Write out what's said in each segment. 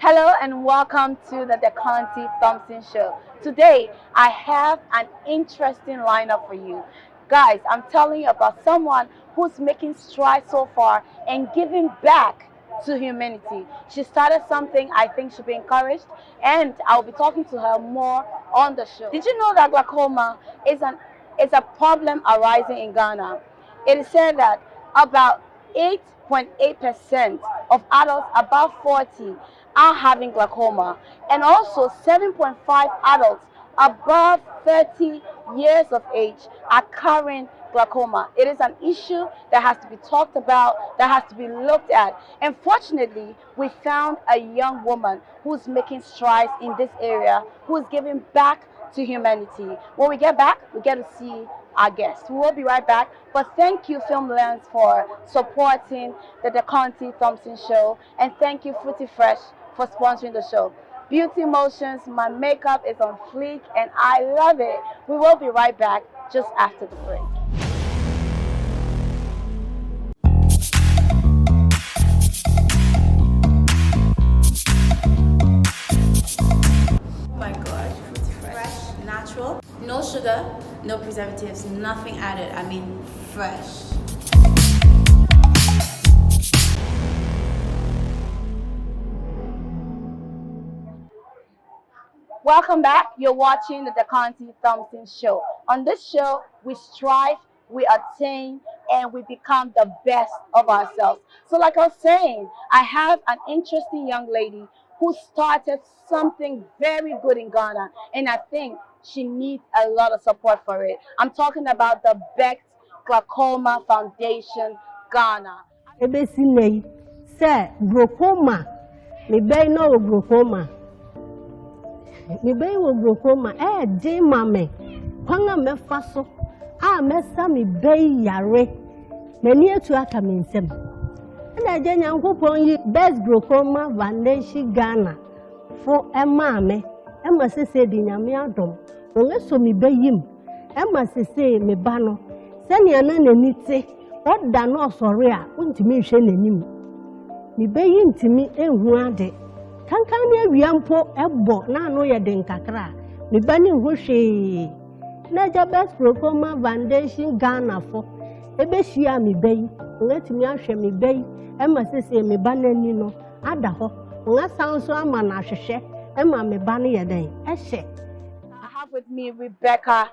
Hello and welcome to the Deconte Thompson Show. Today, I have an interesting lineup for you. Guys, I'm telling you about someone who's making strides so far and giving back to humanity. She started something I think should be encouraged, and I'll be talking to her more on the show. Did you know that glaucoma is a problem arising in Ghana? It is said that about 8.8% of adults above 40 are having glaucoma, and also 7.5 adults above 30 years of age are carrying glaucoma. It is an issue that has to be talked about, that has to be looked at. And fortunately, we found a young woman who's making strides in this area, who's giving back to humanity. When we get back, we get to see our guest. We will be right back. But thank you, Filmlands, for supporting the Deconte Thompson Show. And thank you, Fruity Fresh, for sponsoring the show. Beauty Motions, my makeup is on fleek and I love it. We will be right back just after the break. Oh my gosh, Fruity Fresh, natural, no sugar, no preservatives, nothing added. I mean, fresh. Welcome back. You're watching the Deconte Thompson Show. On this show, we strive, we attain, and we become the best of ourselves. So like I was saying, I have an interesting young lady who started something very good in Ghana, and I think she needs a lot of support for it. I'm talking about the Becks Glaucoma Foundation Ghana. Ebesinei say glaucoma, me bay no glaucoma. Me bay wo glaucoma de mame kwanga me faso me sa me bay yare mani etu aka me nsem na je nyankopon yi Becks Glaucoma Foundation Ghana for mame ma sese di nyame adom won so me bayim ma sese me ba no se ne na nani te oda no osore a untimi hwe nanim me bayi ntimi ehu ade kankan ne awiampo ebo na no ye den kakra me ba ne hu hwe na ja Becks Glaucoma Foundation Ghana for ebehia me bayi ngatimi ahwe me bayi ma sese me ba nani no ada ho ngasan so ama na hwehwe ma me ba ne ye den ehye. I have with me Rebecca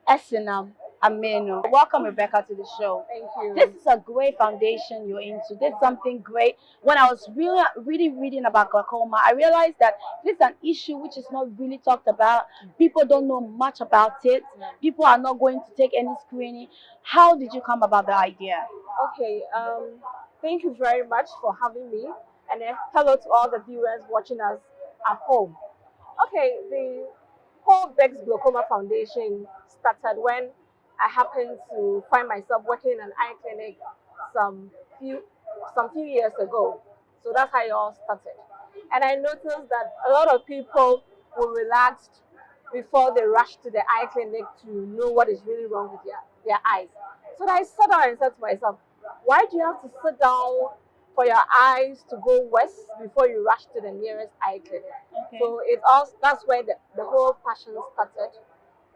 Esenam Amenu. Welcome, Rebecca, to the show. Thank you. This is a great foundation you're into. This is something great. When I was really reading about glaucoma, I realized that this is an issue which is not really talked about. People don't know much about it. People are not going to take any screening. How did you come about the idea? Okay, thank you very much for having me, and hello to all the viewers watching us at home. Okay, the whole Becks Glaucoma Foundation started when I happened to find myself working in an eye clinic some few years ago. So that's how it all started. And I noticed that a lot of people were relaxed before they rush to the eye clinic to know what is really wrong with their eyes. So I sat down and said to myself, why do you have to sit down for your eyes to go west before you rush to the nearest eye clinic? Okay. So that's where the whole passion started.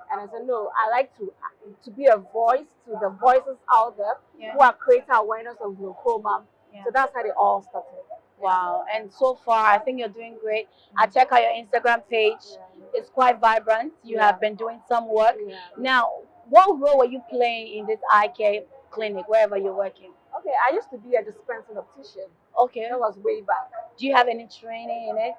And I said, no, I like to be a voice to the voices out there who are creating awareness of glaucoma. Yeah. So that's how it all started. Wow, and so far I think you're doing great. I check out your Instagram page. It's quite vibrant. You have been doing some work. Now, what role were you playing in this eye care clinic, wherever you're working? Okay, I used to be a dispensing optician. Okay. That was way back. Do you have any training in it?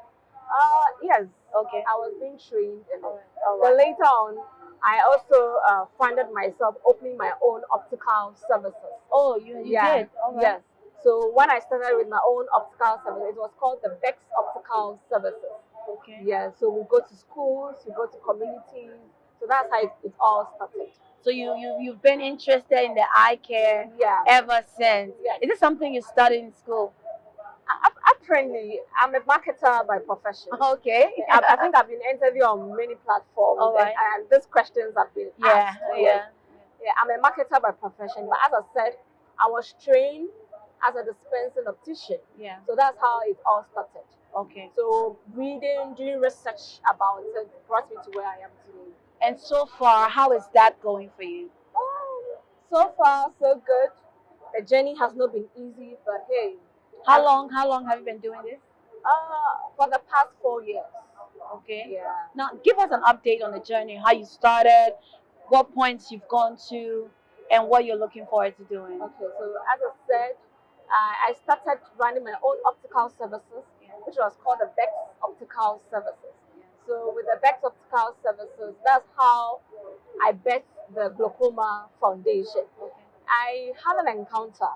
Yes. Okay. I was being trained in it. All But right. later on, I also funded myself opening my own optical services. Oh, you Yeah, did. All right. yes. So when I started with my own optical service, it was called the Becks Optical Services. Okay. Yeah, so we go to schools, we go to communities. So that's how it all started. So you've been interested in the eye care Yeah. ever since. Yeah. Is it something you studied in school? Apparently, I'm a marketer by profession. Okay. I think I've been interviewed on many platforms, All right. and these questions have been Yeah, asked. yeah. Yeah, I'm a marketer by profession, but as I said, I was trained as a dispensing optician. Yeah. So that's how it all started. Okay. So reading, doing research about it brought me to where I am today. And so far, how is that going for you? So far, so good. The journey has not been easy, but hey. How long have you been doing this? For the past 4 years. Okay. Yeah. Now, give us an update on the journey, how you started, what points you've gone to, and what you're looking forward to doing. Okay, so as I said, I started running my own optical services, which was called the Becks Optical Services. So with the Becks Optical Services, that's how I bet the Glaucoma Foundation. Okay. I had an encounter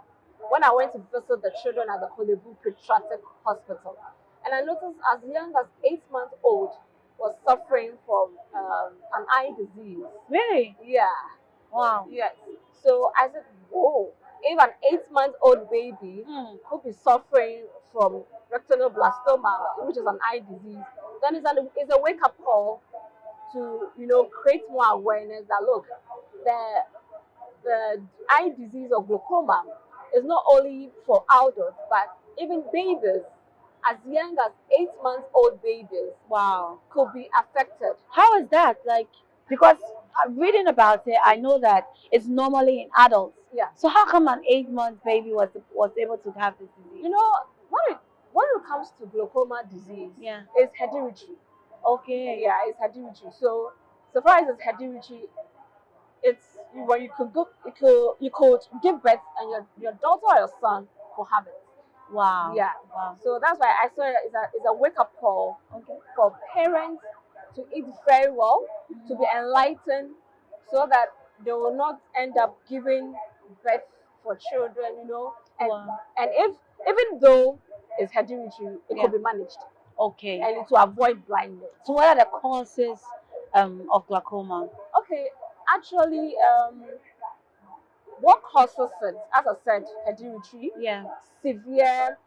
when I went to visit the children at the Kolebu Pediatric Hospital. And I noticed as young as 8 months old was suffering from an eye disease. Really? Yeah. Wow. Yes. So I said, whoa, if an 8-month-old baby could be suffering from retinoblastoma, which is an eye disease, then it's a wake-up call to create more awareness that look, the eye disease of glaucoma is not only for adults, but even babies as young as 8-month-old babies Wow. could be affected. How is that? Like, because reading about it, I know that it's normally in adults. Yeah. So how come an 8-month baby was able to have this disease? When it comes to glaucoma disease, Yeah. it's hereditary. Okay. Yeah, it's hereditary. So far as it's hereditary, it's when you could give birth and your daughter or your son could have it. Wow. Yeah. Wow. So that's why I saw it it's a wake up call Okay. for parents to eat very well, to be enlightened, so that they will not end up giving birth for children, And Wow. and if even though it's hereditary, it Yeah. could be managed. Okay. And to avoid blindness. So what are the causes of glaucoma? Okay, actually, what causes it? As I said, hereditary, Yeah. severe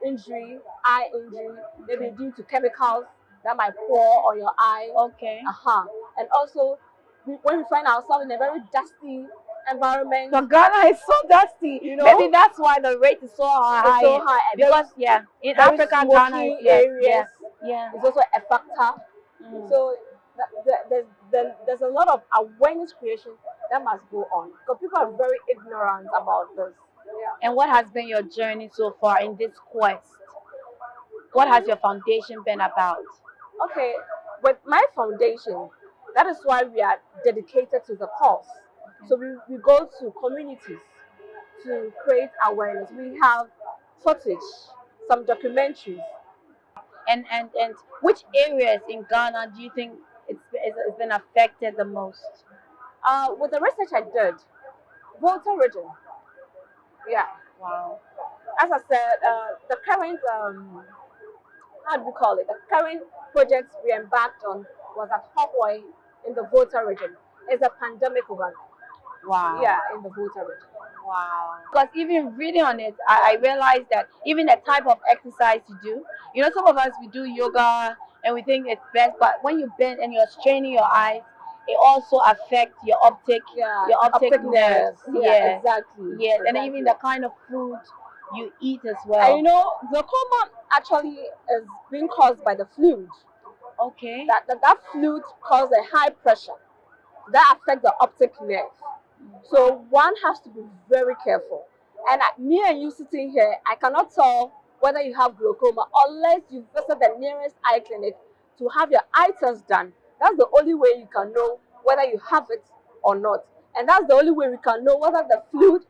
injury, eye injury, maybe due to chemicals that might pour on your eye. Okay. And also, when we find ourselves in a very dusty environment, So Ghana is so dusty. Maybe that's why the rate is so high. it's so high. And Because in very Africa, smoky Ghana is areas. Yeah. It's also a factor. So there's a lot of awareness creation that must go on because people are very ignorant about this. Yeah. And what has been your journey so far in this quest? What has your foundation been about? Okay, with my foundation, that is why we are dedicated to the cause. So we go to communities to create awareness. We have footage, some documentaries. And which areas in Ghana do you think it's been affected the most? With the research I did, Volta region. Yeah. Wow. As I said, the current how do we call it? The current project we embarked on was at Hopway in the Volta region. It's a pandemic one. Wow. Yeah, in the Volta region. Wow. Because even reading on it, I realized that even the type of exercise you do, some of us, we do yoga and we think it's best, but when you bend and you're straining your eyes, it also affects your optic nerves. Yeah, exactly. Yes, exactly. and even the kind of food you eat as well. And glaucoma actually is being caused by the fluid. Okay. That fluid causes a high pressure that affects the optic nerve. So one has to be very careful. And me and you sitting here, I cannot tell whether you have glaucoma unless you visit the nearest eye clinic to have your eye test done. That's the only way you can know whether you have it or not. And that's the only way we can know whether the fluid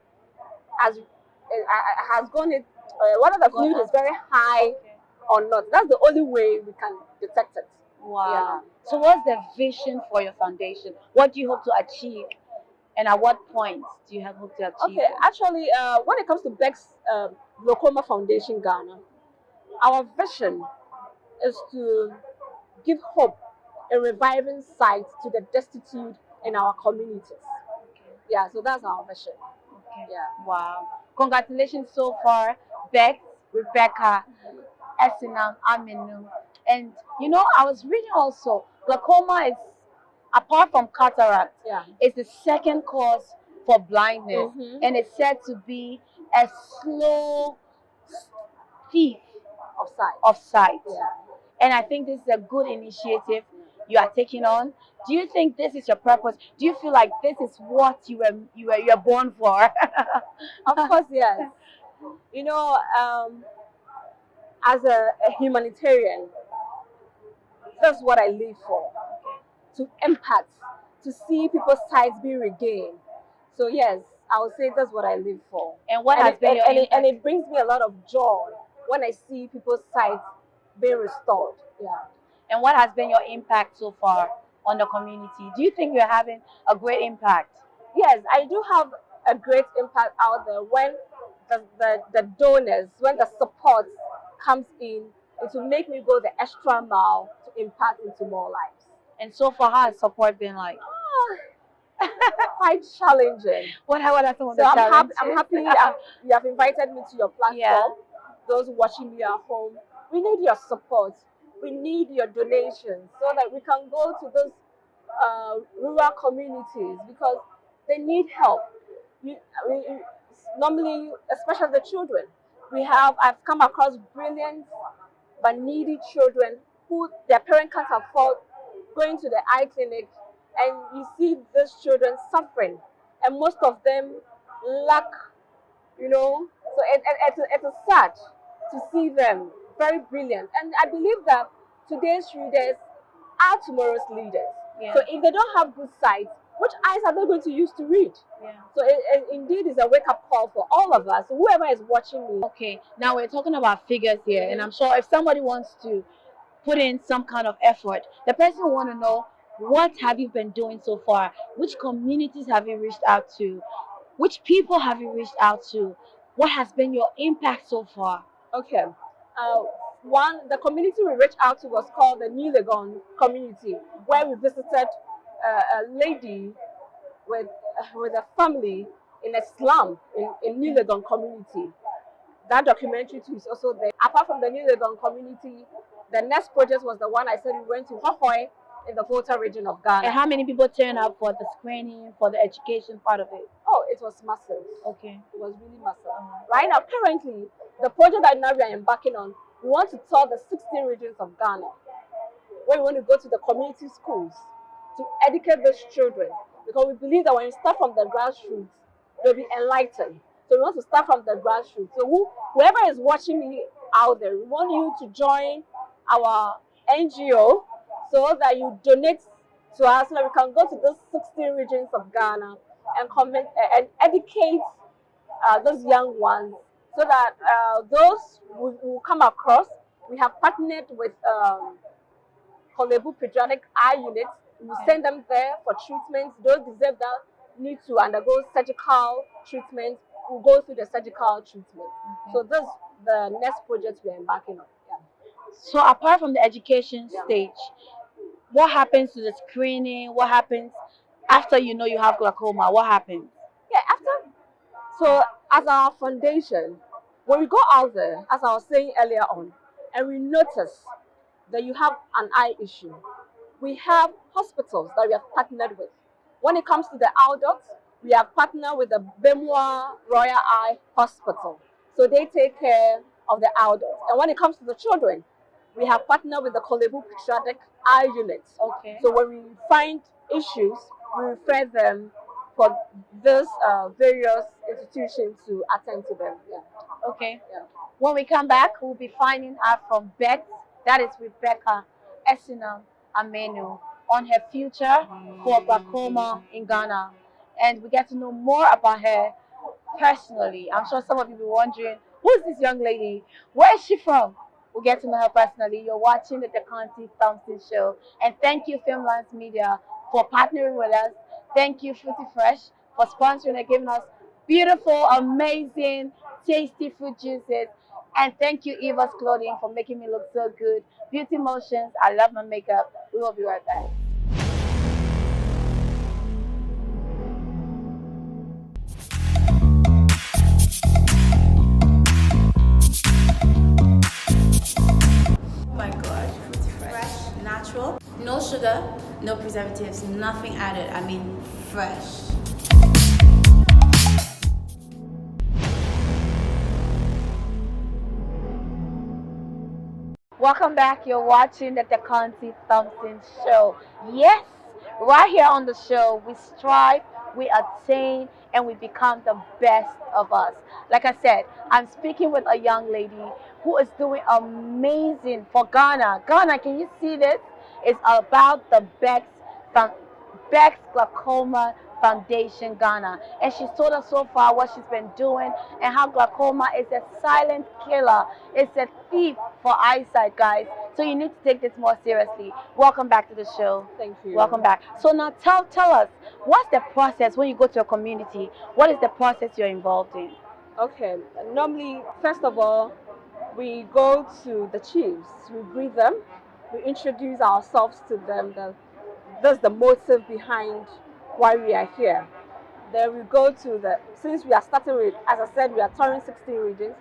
has gone in, whether the fluid is very high or not. That's the only way we can detect it. Wow. So what's the vision for your foundation? What do you hope to achieve? And at what point do you hope to achieve? Okay, actually, when it comes to Becks Glaucoma Foundation Ghana, our vision is to give hope and reviving sight to the destitute in our communities. Yeah, so that's our vision. Okay. Yeah. Wow. Congratulations so far, Rebecca Esenam Amenu. And you know, I was reading also, glaucoma is, apart from cataract, Yeah. is the second cause for blindness, and it's said to be a slow thief Of sight. of sight. Yeah. And I think this is a good initiative you are taking on. Do you think this is your purpose? Do you feel like this is what you're born for? Of course, yes. You know, as a humanitarian, that's what I live for. To impact, to see people's sights be regained. So yes, I would say that's what I live for. And what has been your impact? And it brings me a lot of joy when I see people's sights being restored. Yeah. And what has been your impact so far on the community? Do you think you're having a great impact? Yes, I do have a great impact out there when the donors, when the support comes in, it will make me go the extra mile to impact into more lives. And so far, how has support been like? Quite challenging. What are some of So the I'm challenges? happy you have invited me to your platform. Yeah. Those watching me at home, we need your support. We need your donations so that we can go to those rural communities because they need help. Normally, especially the children, I've come across brilliant but needy children who their parents can't afford going to the eye clinic, and you see these children suffering, and most of them lack, so it's sad to see them very brilliant. And I believe that today's readers are tomorrow's leaders. Yeah. So if they don't have good sight, which eyes are they going to use to read? Yeah. So it indeed is a wake-up call for all of us, whoever is watching me. Okay, now we're talking about figures here, and I'm sure if somebody wants to put in some kind of effort, the person will want to know, what have you been doing so far? Which communities have you reached out to? Which people have you reached out to? What has been your impact so far? Okay. The community we reached out to was called the New Legon community, where we visited a lady with a family in a slum in New Legon community. That documentary too is also there. Apart from the New Legon community, the next project was the one I said we went to Hohoi in the Volta region of Ghana. And how many people turned up for the screening, for the education part of it? Oh, it was massive. Okay. It was really massive. Right now, currently, the project that now we are embarking on, we want to tour the 16 regions of Ghana, where we want to go to the community schools to educate those children, because we believe that when you start from the grassroots, they'll be enlightened. So we want to start from the grassroots. So whoever is watching me out there, we want you to join our NGO so that you donate to us so that we can go to those 16 regions of Ghana and educate those young ones, so that those who come across, we have partnered with Kolebu Pediatric Eye Unit. We send them there for treatment. Those deserve that need to undergo surgical treatment, will go through the surgical treatment. So this is the next project we're embarking on. Yeah. So apart from the education stage, what happens to the screening? What happens after you know you have glaucoma? What happens? Yeah, so as our foundation, when we go out there, as I was saying earlier on, and we notice that you have an eye issue, we have hospitals that we have partnered with. When it comes to the adults, we have partnered with the Bemwa Royal Eye Hospital. So they take care of the adults. And when it comes to the children, we have partnered with the Kolebu Pediatric Eye Unit. Okay. So when we find issues, we refer them for those various institutions to attend to them. Yeah. Okay. Yeah. When we come back, we'll be finding out from Becks, that is Rebecca Esenam Amenu, on her future for glaucoma in Ghana. And we get to know more about her personally. I'm sure some of you will be wondering, who is this young lady? Where is she from? We'll get to know her personally. You're watching the Deconte Thompson Show. And thank you, Filmlands Media, for partnering with us. Thank you, Fruity Fresh, for sponsoring and giving us beautiful, amazing, tasty fruit juices. And thank you, Eva's Clothing, for making me look so good. Beauty Motions, I love my makeup. We will be right back. Oh my gosh, fruity fresh, natural, no sugar, no preservatives, nothing added. I mean, fresh. Welcome back. You're watching the Deconte Thompson Show. Yes, right here on the show, we strive, we attain, and we become the best of us. Like I said, I'm speaking with a young lady who is doing amazing for Ghana. Ghana, can you see this? It's about the Becks Glaucoma Foundation Ghana, and she's told us so far what she's been doing and how glaucoma is a silent killer. It's a thief for eyesight, guys. So you need to take this more seriously. Welcome back to the show. Thank you. Welcome back. So now tell us, what's the process when you go to a community? What is the process you're involved in? Okay, normally, first of all, we go to the chiefs, we greet them, we introduce ourselves to them. That's the motive behind why we are here. Then we go to since we are starting with, as I said, we are touring 16 regions,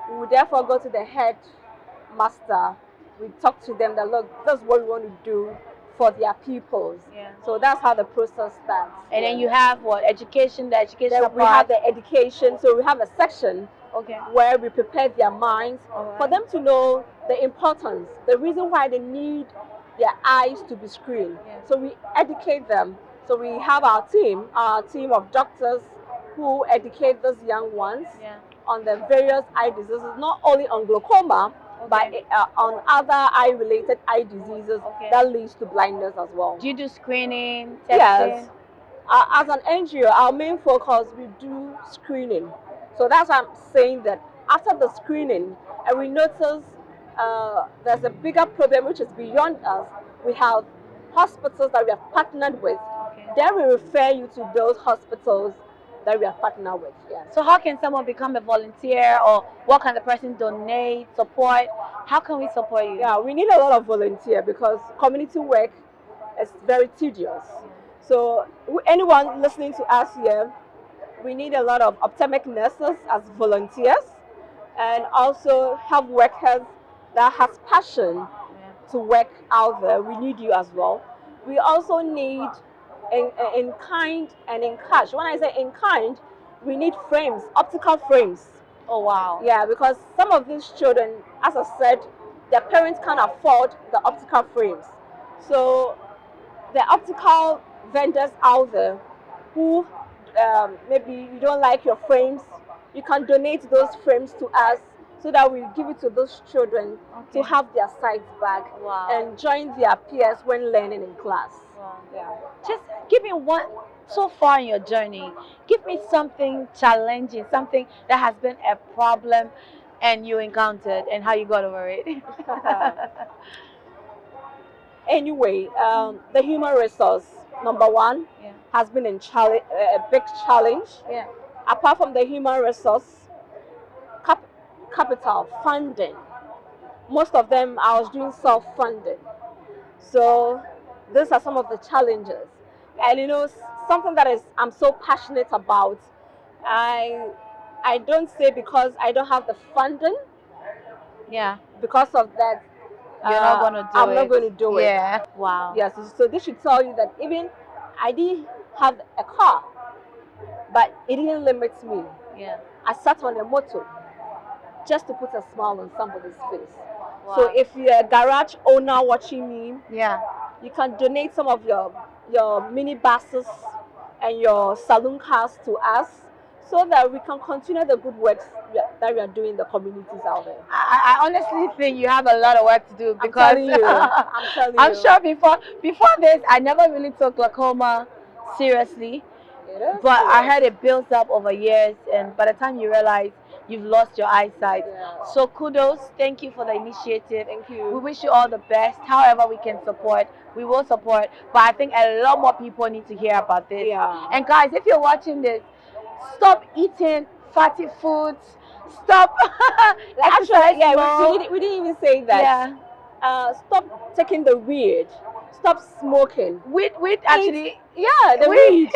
we will therefore go to the head master. We talk to them that, look, that's what we want to do for their peoples. Yeah. So that's how the process starts. And then you have what? Education, the education Then we have the education, so we have a section where we prepare their minds for them to know the importance, the reason why they need their eyes to be screened. Yeah. So we educate them. So we have our team of doctors who educate those young ones on the various eye diseases, not only on glaucoma, but on other eye-related eye diseases that leads to blindness as well. Do you do screening, testing? Yes. As an NGO, our main focus, we do screening. So that's why I'm saying that after the screening, and we notice there's a bigger problem which is beyond us. We have hospitals that we have partnered with. Then we refer you to those hospitals that we are partnered with. Yes. So how can someone become a volunteer, or what can the person donate, support? How can we support you? Yeah, we need a lot of volunteer because community work is very tedious. So anyone listening to us here, we need a lot of ophthalmic nurses as volunteers, and also health workers that has passion to work out there. We need you as well. We also need in kind and in cash. When I say in kind, we need frames, optical frames. Oh wow. Yeah, because some of these children, as I said, their parents can't afford the optical frames. So the optical vendors out there who maybe you don't like your frames, you can donate those frames to us so that we give it to those children to have their sight back and join their peers when learning in class. Wow. Yeah. Just give me one, so far in your journey, give me something challenging, something that has been a problem and you encountered and how you got over it. Anyway, the human resource, number one, has been a big challenge. Yeah. Apart from the human resource, capital, funding. Most of them I was doing self-funding. So these are some of the challenges. And you know, something that I'm so passionate about, I don't say because I don't have the funding. Yeah. Because of that, you're not going to do I'm not going to do it. Yeah. Wow. Yes. So this should tell you that even I didn't have a car, but it didn't limit me. Yeah. I sat on a motor just to put a smile on somebody's face. Wow. So if you're a garage owner watching me, you can donate some of your minibuses and your saloon cars to us so that we can continue the good works that we are doing in the communities out there. I honestly think you have a lot of work to do because I'm telling you. I'm sure before this, I never really took glaucoma seriously. But I heard it builds up over years, and by the time you realize you've lost your eyesight. Yeah. So kudos, thank you for the initiative. Thank We you. wish you all the best. However we can support, we will support. But I think a lot more people need to hear about this. Yeah. And guys, if you're watching this, stop eating fatty foods. Stop Actually, exercise yeah, more. we didn't even say that. Yeah. Stop taking the weed. Stop smoking. Weed actually. Yeah, the Weed. weed.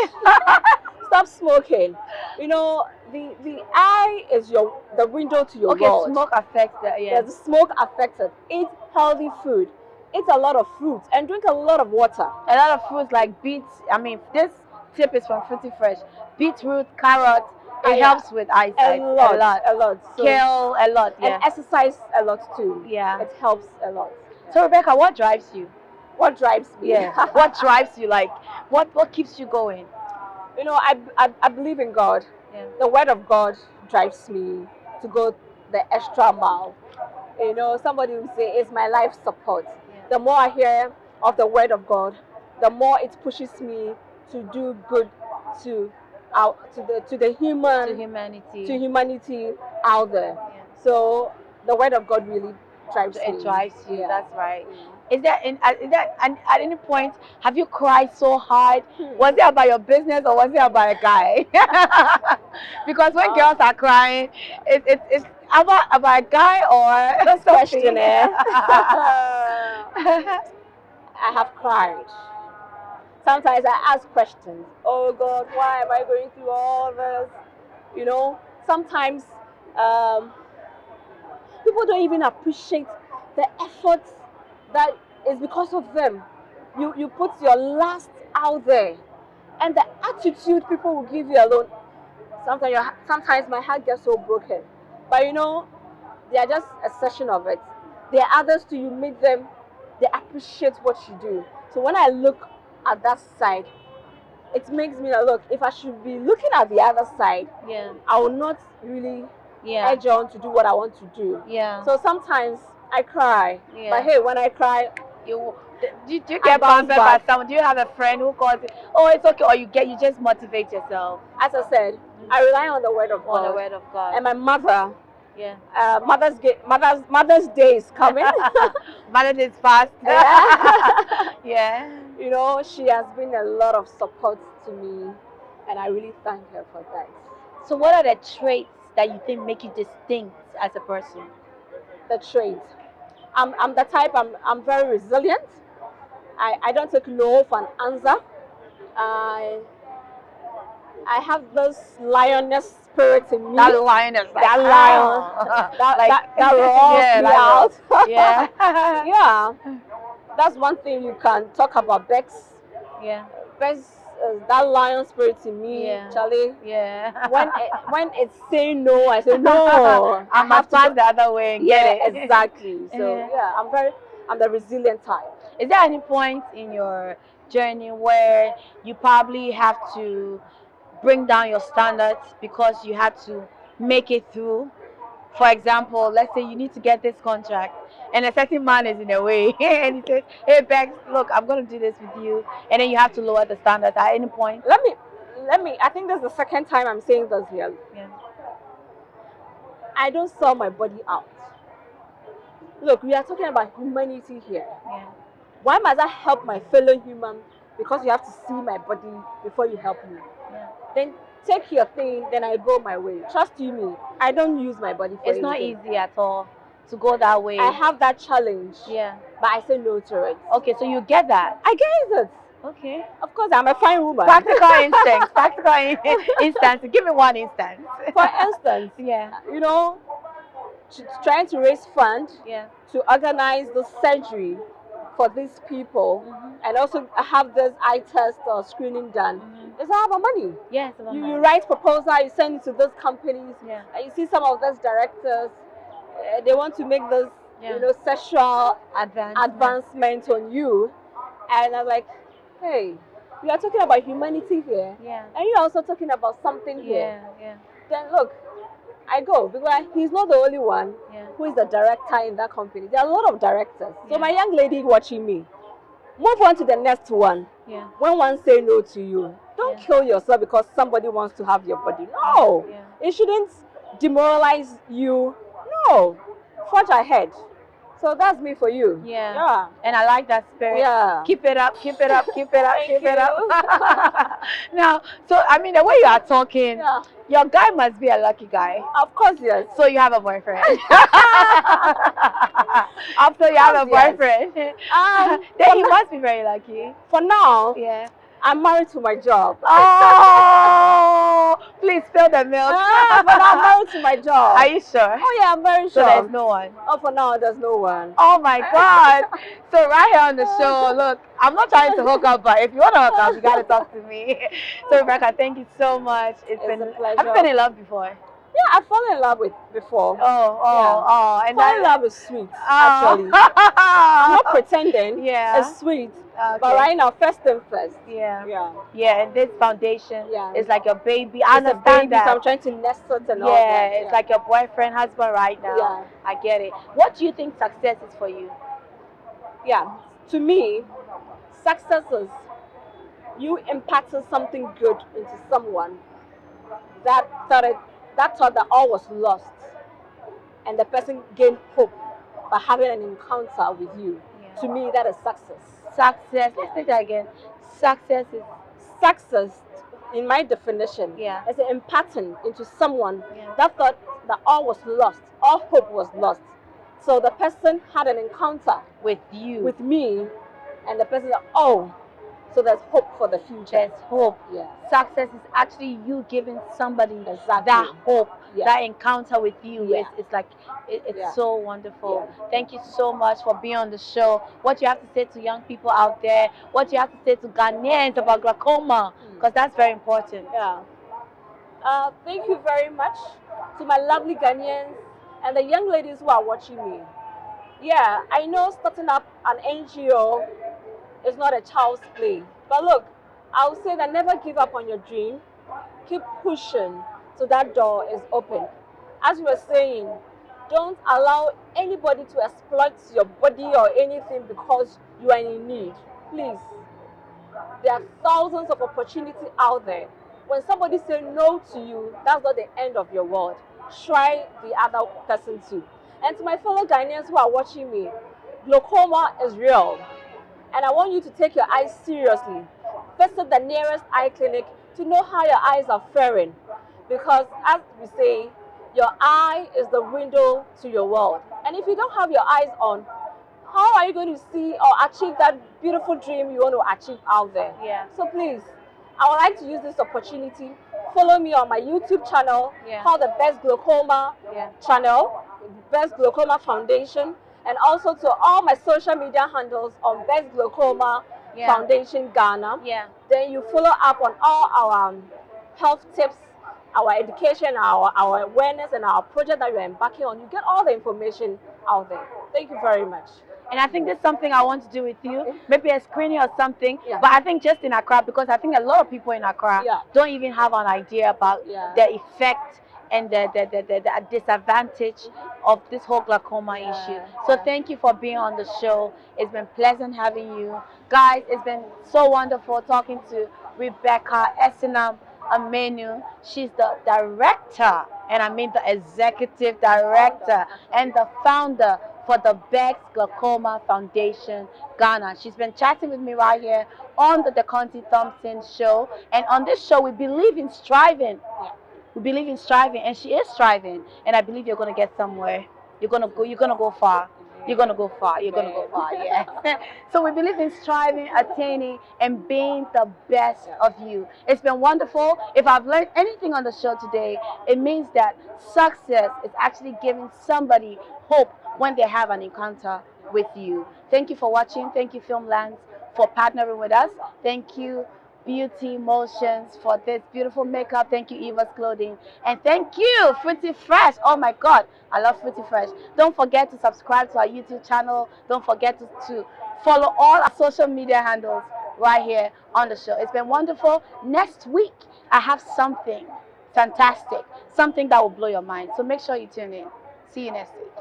Stop smoking. You know, the eye is the window to your Okay, world. smoke affects that. Yeah. The smoke affects it. Eat healthy food. Eat a lot of fruits and drink a lot of water. A lot of fruits like beets. I mean, this tip is from Fruity Fresh. Beetroot, carrot. It Yeah. helps with eyesight. A lot. So, Kale, a lot. Yeah. and exercise a lot too. Yeah. It helps a lot. So Rebecca, what drives you? What drives me? Yeah. What drives you? Like, what keeps you going? You know, I believe in God. Yeah. The word of God drives me to go the extra mile. You know, somebody will say, it's my life support. Yeah. The more I hear of the word of God, the more it pushes me to do good to the humanity out there. Yeah. So the word of God really drives me. It drives you. Yeah. That's right. Is that at any point have you cried so hard? Was it about your business or was it about a guy? Because when girls are crying, it's about a guy or This something. question, I have cried. Sometimes I ask questions. Oh God, why am I going through all this? You know, sometimes people don't even appreciate the effort that is because of them. You put your last out there, and the attitude people will give you alone. Sometimes my heart gets so broken. But you know, they are just a section of it. There are others too. You meet them, they appreciate what you do. So when I look at that side, it makes me look. If I should be looking at the other side, Yeah. I will not really Yeah. edge on to do what I want to do. Yeah. So sometimes I cry. Yeah. But hey, when I cry, Do you I get bounce pampered by back. someone? Do you have a friend who calls it, oh, it's okay, or you just motivate yourself as I said, I rely on the word of on God. the word of God? And my mother, Yeah. Mother's Day is coming. Mother's Day is fast. Yeah. Yeah. You know, she has been a lot of support to me, and I really thank her for that. So what are the traits that you think make you distinct as a person? The trait. I'm the type. I'm very resilient. I don't take no for an answer. I have this lioness spirit in me. That lioness. Like, That lion. that roars yeah, me that out. Yeah. Yeah. That's one thing you can talk about Becks. Yeah. Becks, that lion spirit in me, Yeah. Charlie. Yeah. When it's saying no, I say no. I must pass the other way and Yeah, get it. exactly. So Yeah. yeah, I'm the resilient type. Is there any point in your journey where you probably have to bring down your standards because you had to make it through? For example, let's say you need to get this contract and a certain man is in the way and he says, hey Bex, look, I'm going to do this with you, and then you have to lower the standards at any point. Let me I think that's the second time I'm saying this here. Yeah. I don't sell my body out. Look, we are talking about humanity here. Yeah. Why must I help my fellow human because you have to see my body before you help me? Yeah. Then take your thing, then I go my way. Trust you me, I don't use my body for It's not anything. easy at all to go that way. I have that challenge. Yeah. But I say no to it. Okay, so you get that. I get it. Okay. Of course, I'm a fine woman. Practical instincts. Practical instance. Give me one instance. For instance, Yeah. you know, trying to raise funds Yeah. to organize the surgery for these people, and also have this eye test or screening done. It's all about money. Yes. You write proposal, you send it to those companies, Yeah. and you see some of those directors, they want to make this, Yeah. you know, sexual advancement on you, and I'm like, hey, we are talking about humanity here, Yeah. and you're also talking about something here. Yeah. Then look, I go because he's not the only one Yeah. who is the director in that company. There are a lot of directors. Yeah. So my young lady watching me, move on to the next one. Yeah. When one say no to you, don't Yeah. kill yourself because somebody wants to have your body. No, Yeah. it shouldn't demoralize you. No, forge ahead. So that's me for you. Yeah. And I like that spirit. Yeah. Keep it up, keep it up, keep it up, Thank keep it up. you. Now, so I mean, the way you are talking, Yeah. your guy must be a lucky guy. Of course, yes. So you have a boyfriend. After you have a boyfriend, then he must be very lucky. For now, Yeah. I'm married to my job. Oh, please spill the milk. But I'm married to my job. Are you sure? Oh yeah, I'm very So sure. there's no one. Oh, for now, there's no one. Oh my God. So right here on the show, look, I'm not trying to hook up, but if you want to hook up, you got to talk to me. So Rebecca, thank you so much. It's been a pleasure. Have you been in love before? Yeah, I've fallen in love with before. Oh. And Falling in love is sweet, actually. I'm not pretending. Yeah. It's sweet. Okay. But right now, first thing first. Yeah, and this foundation is like your baby. It's I a understand baby, that. so I'm trying to nest it and all that. It's like your boyfriend, husband right now. Yeah. I get it. What do you think success is for you? Yeah, to me, success is you impacting something good into someone that thought that all was lost, and the person gained hope by having an encounter with you. To me, that is success. Success. Let's take that again. Success, in my definition, Yeah. is impacting into someone that thought that all was lost, all hope was lost. So the person had an encounter with you, with me, and the person said, oh, so there's hope for the future. There's hope. Yeah. Success is actually you giving somebody Exactly. that hope, Yeah. that encounter with you. Yeah. It's like, it's Yeah. so wonderful. Yeah. Thank you so much for being on the show. What you have to say to young people out there, what you have to say to Ghanaians about glaucoma, because that's very important. Yeah. Thank you very much to my lovely Ghanaians and the young ladies who are watching me. Yeah, I know starting up an NGO is not a child's play. But look, I would say that never give up on your dream. Keep pushing so that door is open. As we were saying, don't allow anybody to exploit your body or anything because you are in need. Please. There are thousands of opportunities out there. When somebody says no to you, that's not the end of your world. Try the other person too. And to my fellow Ghanaians who are watching me, glaucoma is real. And I want you to take your eyes seriously. Visit the nearest eye clinic to know how your eyes are faring. Because as we say, your eye is the window to your world. And if you don't have your eyes on, how are you going to see or achieve that beautiful dream you want to achieve out there? Yeah. So please, I would like to use this opportunity. Follow me on my YouTube channel called the Best Glaucoma channel, Best Glaucoma Foundation, and also to all my social media handles on Best Glaucoma Foundation Ghana. Then you follow up on all our health tips, our education, our awareness, and our project that you're embarking on. You get all the information out there. Thank you very much. And I think there's something I want to do with you, maybe a screening or something. But I think just in Accra, because I think a lot of people in Accra don't even have an idea about the effect and the disadvantage of this whole glaucoma issue. So thank you for being on the show. It's been pleasant having you. Guys, it's been so wonderful talking to Rebecca Esenam Amenu. She's the director, and I mean the executive director and the founder for the Becks Glaucoma Foundation Ghana. She's been chatting with me right here on the Deconte Thompson Show. And on this show, we believe in striving. We believe in striving, and she is striving. And I believe you're going to get somewhere. You're going to go far. You're going to go far. You're going to go far, yeah. So we believe in striving, attaining, and being the best of you. It's been wonderful. If I've learned anything on the show today, it means that success is actually giving somebody hope when they have an encounter with you. Thank you for watching. Thank you, Filmlands, for partnering with us. Thank you, Beauty Motions, for this beautiful makeup. Thank you, Eva's Clothing. And thank you, Fruity Fresh. Oh my God, I love Fruity Fresh. Don't forget to subscribe to our YouTube channel. Don't forget to follow all our social media handles right here on the show. It's been wonderful. Next week, I have something fantastic, something that will blow your mind. So make sure you tune in. See you next week.